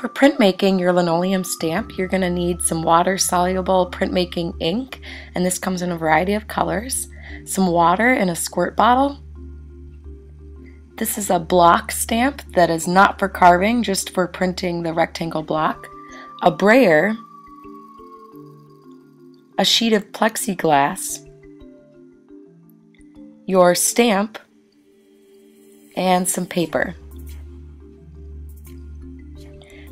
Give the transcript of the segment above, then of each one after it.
For printmaking your linoleum stamp, you're going to need some water-soluble printmaking ink, and this comes in a variety of colors, some water in a squirt bottle. This is a block stamp that is not for carving, just for printing the rectangle block, a brayer, a sheet of plexiglass, your stamp, and some paper.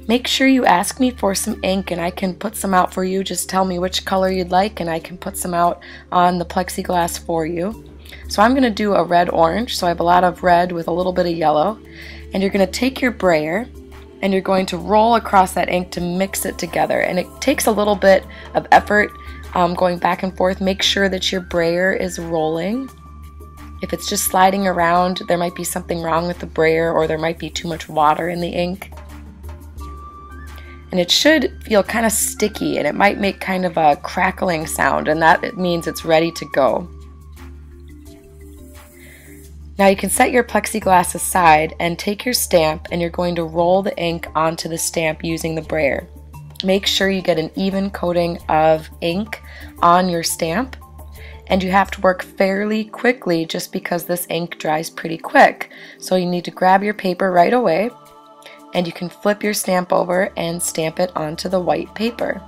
Make sure you ask me for some ink and I can put some out for you. Just tell me which color you'd like and I can put some out on the plexiglass for you. So I'm going to do a red-orange, so I have a lot of red with a little bit of yellow. And you're going to take your brayer and you're going to roll across that ink to mix it together. And it takes a little bit of effort going back and forth. Make sure that your brayer is rolling. If it's just sliding around, there might be something wrong with the brayer, or there might be too much water in the ink. And it should feel kind of sticky, and it might make kind of a crackling sound, and that means it's ready to go. Now you can set your plexiglass aside and take your stamp, and you're going to roll the ink onto the stamp using the brayer. Make sure you get an even coating of ink on your stamp, and you have to work fairly quickly just because this ink dries pretty quick. So you need to grab your paper right away, and you can flip your stamp over and stamp it onto the white paper.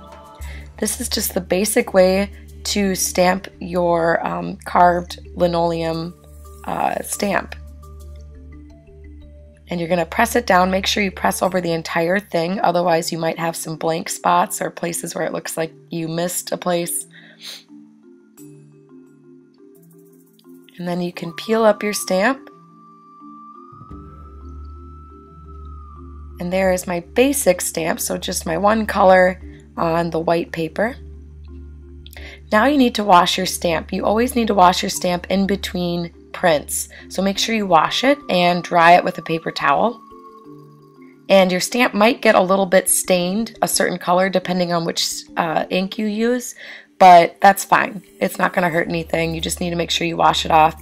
This is just the basic way to stamp your carved linoleum stamp. And you're going to press it down. Make sure you press over the entire thing, otherwise you might have some blank spots or places where it looks like you missed a place. And then you can peel up your stamp. And there is my basic stamp, so just my one color on the white paper. Now you need to wash your stamp. You always need to wash your stamp in between prints. So make sure you wash it and dry it with a paper towel. And your stamp might get a little bit stained a certain color depending on which ink you use, but that's fine. It's not going to hurt anything. You just need to make sure you wash it off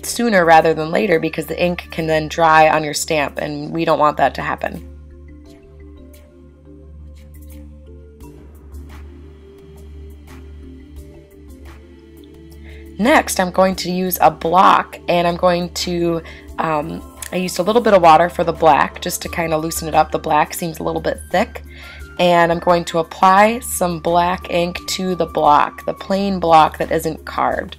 sooner rather than later, because the ink can then dry on your stamp and we don't want that to happen. Next, I'm going to use a block, and I'm going to, I used a little bit of water for the black just to kind of loosen it up. The black seems a little bit thick. And I'm going to apply some black ink to the block, the plain block that isn't carved.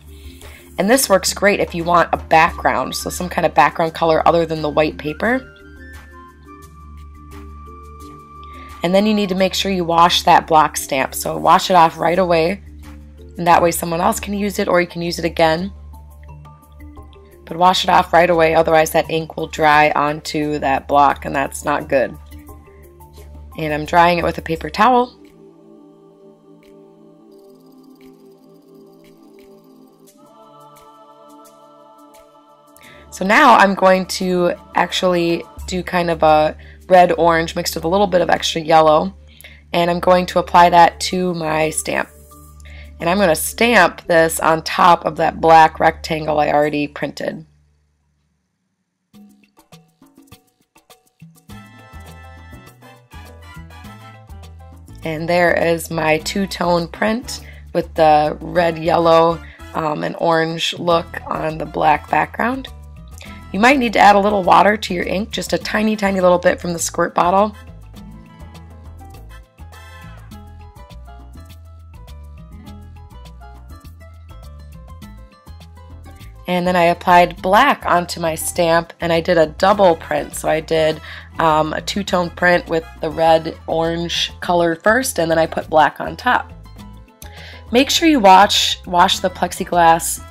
And this works great if you want a background, so some kind of background color other than the white paper. And then you need to make sure you wash that block stamp. So wash it off right away, and that way someone else can use it, or you can use it again. But wash it off right away, otherwise that ink will dry onto that block, and that's not good. And I'm drying it with a paper towel. So now I'm going to actually do kind of a red-orange mixed with a little bit of extra yellow, and I'm going to apply that to my stamp. And I'm going to stamp this on top of that black rectangle I already printed. And there is my two-tone print with the red, yellow, and orange look on the black background. You might need to add a little water to your ink, just a tiny, tiny little bit from the squirt bottle. And then I applied black onto my stamp, and I did a double print. So I did a two-tone print with the red-orange color first, and then I put black on top. Make sure you wash the plexiglass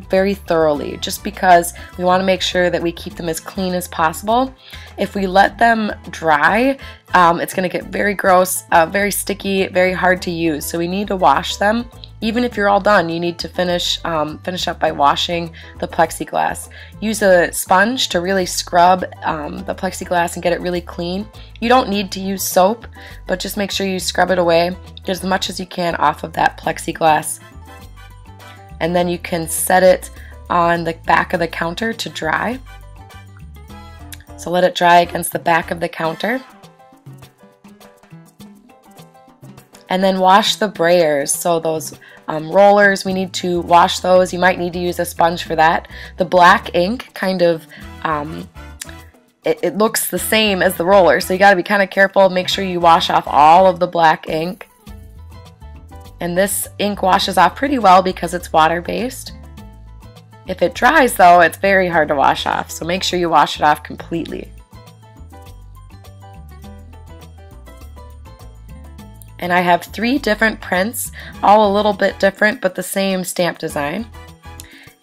very thoroughly, just because we want to make sure that we keep them as clean as possible. If we let them dry, it's going to get very gross, very sticky, very hard to use. So we need to wash them. Even if you're all done, you need to finish up by washing the plexiglass. Use a sponge to really scrub the plexiglass and get it really clean. You don't need to use soap, but just make sure you scrub it away, get as much as you can off of that plexiglass. And then you can set it on the back of the counter to dry. So let it dry against the back of the counter. And then wash the brayers. So those rollers, we need to wash those. You might need to use a sponge for that. The black ink kind of, it looks the same as the roller, so you got to be kind of careful. Make sure you wash off all of the black ink. And this ink washes off pretty well because it's water-based. If it dries though, it's very hard to wash off, so make sure you wash it off completely. And I have 3 different prints, all a little bit different but the same stamp design.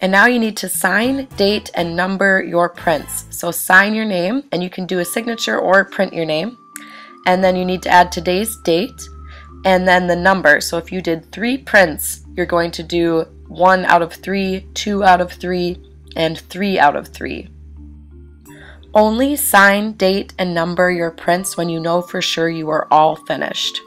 And now you need to sign, date, and number your prints. So sign your name, and you can do a signature or print your name. And then you need to add today's date and then the number. So if you did 3 prints, you're going to do 1 out of 3, 2 out of 3, and 3 out of 3. Only sign, date, and number your prints when you know for sure you are all finished.